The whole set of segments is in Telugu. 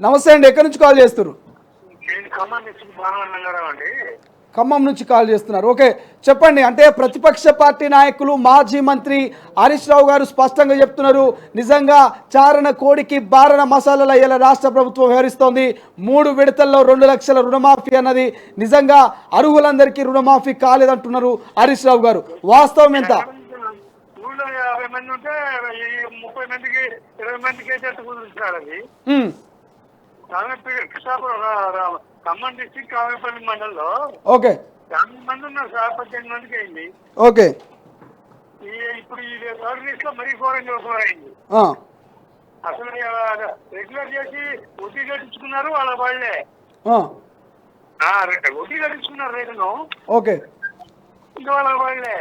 నమస్తే అండి, ఎక్కడి నుంచి కాల్ చేస్తున్నారు? ఖమ్మం నుంచి కాల్ చేస్తున్నారు. ఓకే, చెప్పండి. అంటే ప్రతిపక్ష పార్టీ నాయకులు మాజీ మంత్రి హరీష్ రావు గారు స్పష్టంగా చెప్తున్నారు, నిజంగా చారణ కోడికి బారణ మసాలాల ఇలా రాష్ట్ర ప్రభుత్వం వ్యవహరిస్తోంది. 3 విడతల్లో 2 లక్షల రుణమాఫీ అన్నది నిజంగా అర్హులందరికీ రుణమాఫీ కాలేదంటున్నారు హరీష్ రావు గారు. వాస్తవం ఎంత? 50 మంది ఉంటే 30 మందికి 20 మందికి అయితే కుదురుతున్నారు. అది ఖమ్మం డిస్టిక్ కావేపల్లి మండలంలో ఓకే 50 మంది ఉన్నారు సార్. 18 మందికి అయింది. ఓకే, ఇప్పుడు ఈ థర్డ్ లిస్ట్ లో మరీ ఘోరంగా అయింది. అసలు రెగ్యులర్ చేసి వడ్డీ కట్టించుకున్నారు వాళ్ళ వాళ్ళే. వడ్డీ కట్టించుకున్నారు రేటును. ఓకే, ఇంకా వాళ్ళ వాళ్ళే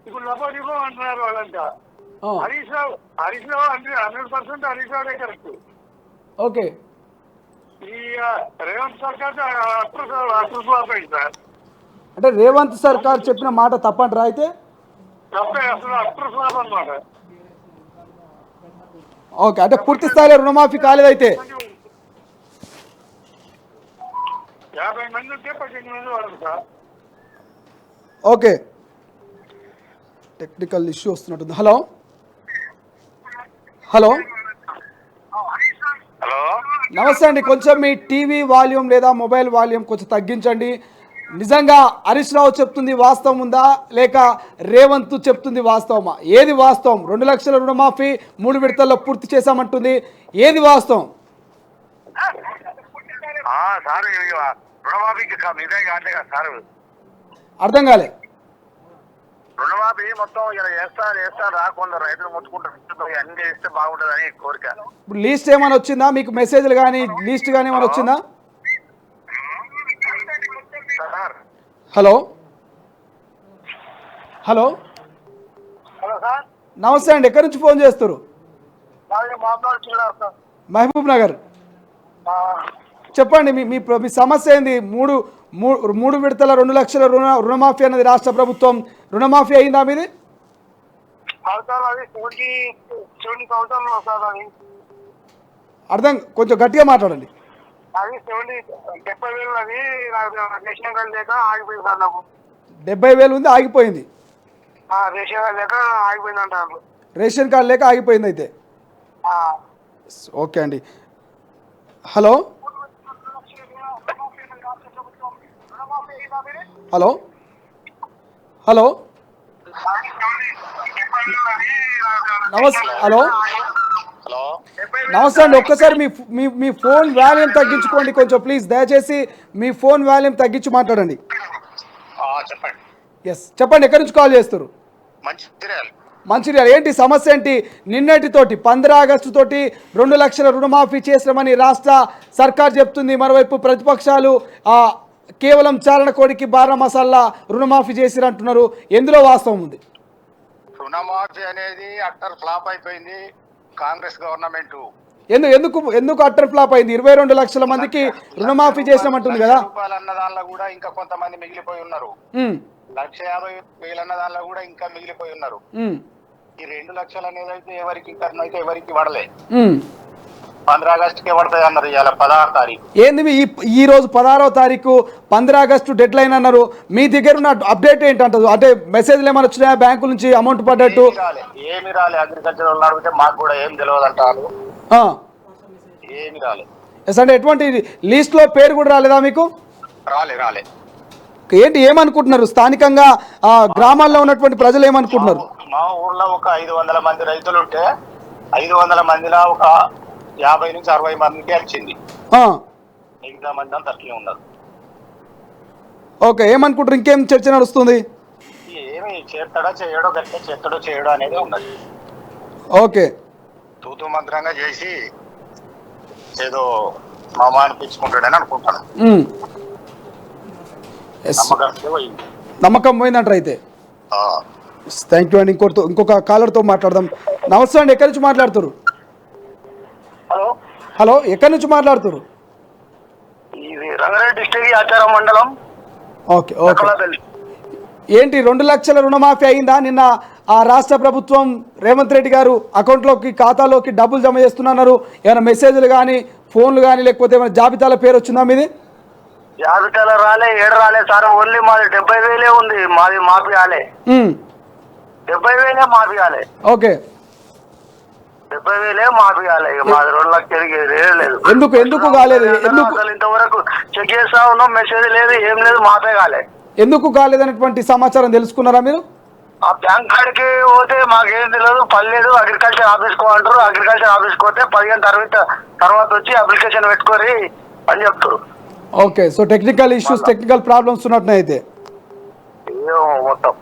ఇప్పుడు లబోదిబో అంటున్నారు వాళ్ళంతా. హరీష్ రావు 100% హరీష్ రావుడే కరెక్ట్. ఓకే, ఈ రేవంత్ సర్కార్ అప్రూవ్ సార్. అంటే రేవంత్ సర్కార్ చెప్పిన మాట తప్పంటారా? అయితే తప్పే, అసలు అప్రూవ్ అన్నమాట. ఓకే, అంటే పూర్తి స్థాయిలో రుణమాఫీ కాలేదైతే 50 మంది ఉంటే 18 మంది వాళ్ళు సార్. ఓకే, టెక్నికల్ ఇష్యూ వస్తున్నట్టుంది. హలో హలో హలో, నమస్తే అండి, కొంచెం మీ టీవీ వాల్యూమ్ లేదా మొబైల్ వాల్యూమ్ కొంచెం తగ్గించండి. నిజంగా హరీష్ రావు చెప్తుంది వాస్తవం ఉందా లేక రేవంత్ చెప్తుంది వాస్తవమా? ఏది వాస్తవం? 2 లక్షల రుణమాఫీ 3 విడతల్లో పూర్తి చేశామంటుంది. ఏది వాస్తవం? అర్థం కాలే. రుణమాఫీ మొత్తం ఇలా వేస్తారు రాకుండా రైతులు ముట్టుకుంటారు, అన్ని చేస్తే బాగుంటుందని కోరిక. ఇప్పుడు లీస్ట్ ఏమైనా వచ్చిందా మీకు? మెసేజ్లు కానీ లీస్ట్ కానీ ఏమైనా వచ్చిందా? హలో హలో హలో సార్, నమస్తే అండి, ఎక్కడి నుంచి ఫోన్ చేస్తారు? మహబూబ్ నగర్. చెప్పండి, మీ మీ సమస్య ఏంది? మూడు విడతల 2 లక్షల రుణమాఫీ అన్నది రాష్ట్ర ప్రభుత్వం. రుణమాఫీ అయిందా మీది? అర్థం, కొంచెం గట్టిగా మాట్లాడండి. అది 70,000 అది రేషన్ కార్డు లేక ఆగిపోయింది సార్. నాకు 70,000 ఉంది, ఆగిపోయింది. రేషన్ కార్డు లేక ఆగిపోయింది అంటారు. రేషన్ కార్డు లేక ఆగిపోయింది అయితే. ఓకే అండి. హలో హలో హలో నమస్తే. హలో నమస్తే అండి, ఒక్కసారి మీ ఫోన్ వాల్యూమ్ తగ్గించుకోండి కొంచెం ప్లీజ్. దయచేసి మీ ఫోన్ వాల్యూమ్ తగ్గించి మాట్లాడండి. చెప్పండి. ఎస్, చెప్పండి, ఎక్కడి నుంచి కాల్ చేస్తారు? మంచిర్యాల. ఏంటి సమస్య ఏంటి? నిన్నటితోటి 15 ఆగస్టు తోటి 2 లక్షల రుణమాఫీ చేసినామని రాష్ట్ర సర్కార్ చెప్తుంది. మరోవైపు ప్రతిపక్షాలు కేవలం చారణ కోడికి బారణ మసాలా రుణమాఫీ చేసిరంటున్నారు. ఎందులో వాస్తవం ఉంది? రుణమాఫీ అనేది అట్టర్ ఫ్లాప్ అయిపోయింది కాంగ్రెస్ గవర్నమెంట్. ఎందుకు అట్టర్ ఫ్లాప్ అయింది? 22 లక్షల మందికి రుణమాఫీ చేసినామంటుంది కదా. అన్న దానిలో కూడా ఇంకా కొంతమంది మిగిలిపోయి ఉన్నారు. 1,50,000 అన్న దానిలో కూడా ఇంకా మిగిలిపోయి ఉన్నారు. ఈ 2 లక్షలు అనేది అయితే ఎవరికి పడలే. 15 ఆగస్టుకే పడతాయి అన్నారు. ఇవాళ 16వ తారీఖు. ఏంది ఈ రోజు 16వ తారీఖు 15 ఆగస్టు డెడ్ లైన్ అన్నారు. మీ దగ్గర ఉన్న అప్డేట్ ఏంటంటారు? అంటే మెసేజ్లు ఏమైనా వచ్చినాయా బ్యాంకు నుంచి అమౌంట్ పడ్డట్టు? ఏమి రాలే. అగ్రికల్చర్ వాళ్ళు అడిగితే మాకు కూడా ఏం తెలియదు అంటారు. ఏమి రాలే. అంటే ఎటువంటి లిస్ట్ లో పేరు కూడా రాలేదా మీకు? రాలే. ఏంటి, ఏమనుకుంటున్నారు స్థానికంగా గ్రామాల్లో ఉన్నటువంటి ప్రజలు ఏమనుకుంటున్నారు? మా ఊర్లో ఒక 500 మంది రైతులు ఉంటే 500 మందిలో ఒక 50 నుంచి 60 మందికి వచ్చింది. మిగతా మంది అంతా అట్లే ఉన్నారు. ఓకే, ఏమనుకుంటారు? ఇంకేం చర్చ నడుస్తుంది? ఏమి చేస్తాడో చేయడో, గట్టిగా చేస్తాడో చేయడో అనేది ఉన్నది. ఓకే, తూతూ మంత్రంగా చేసి ఏదో మామ అనిపించుకుంటాడని అనుకుంటాను. నమ్మకం పోయిందంటారు అయితే. థ్యాంక్ యూ అండి. ఇంకొక కాలర్తో మాట్లాడదాం. నమస్తే అండి, ఎక్కడి నుంచి మాట్లాడుతారు? హలో, ఎక్కడి నుంచి మాట్లాడుతారు? ఇది రంగారెడ్డి డిస్ట్రిక్ట్ ఆచారం మండలం. ఓకే. ఏంటి 2 లక్షల రుణమాఫీ అయిందా? నిన్న ఆ రాష్ట్ర ప్రభుత్వం రేవంత్ రెడ్డి గారు అకౌంట్లోకి ఖాతాలోకి డబ్బులు జమ చేస్తున్నారు? ఏమైనా మెసేజ్లు కానీ ఫోన్లు కానీ లేకపోతే ఏమైనా జాబితాల పేరు వచ్చిందా మీది? జాబితాలో రాలే, ఏడు రాలే సార్. ఓన్లీ మాది 70,000 ఉంది. మాది మాఫీ కాలే. 70,000 మాఫీ కాలే. ఓకే, 70,000 మాఫీ కాలే. మాది 2 లక్షలకి లేదు. ఎందుకు కాలేదు? ఎందుకు అసలు ఇంతవరకు చెక్ చేస్తా ఉన్నాం, మెసేజ్ లేదు, ఏం లేదు, మాఫీ కాలే. ఎందుకు కాలేదనేటువంటి సమాచారం తెలుసుకున్నారా మీరు? ఆ బ్యాంక్ కాడికి పోతే మాకేం తెలియదు, పర్లేదు అగ్రికల్చర్ ఆఫీస్ కో అంటారు. అగ్రికల్చర్ ఆఫీస్ పోతే 15 తర్వాత వచ్చి అప్లికేషన్ పెట్టుకోరి అని చెప్తారు. Okay, so technical issues, technical problems ఉన్నట్టున్నాయి అయితే. మొత్తం.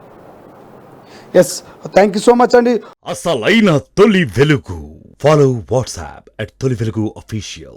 Yes, thank you so much అండి. అసలైన తొలి వెలుగు. ఫాలో వాట్సాప్ @తొలి వెలుగు official.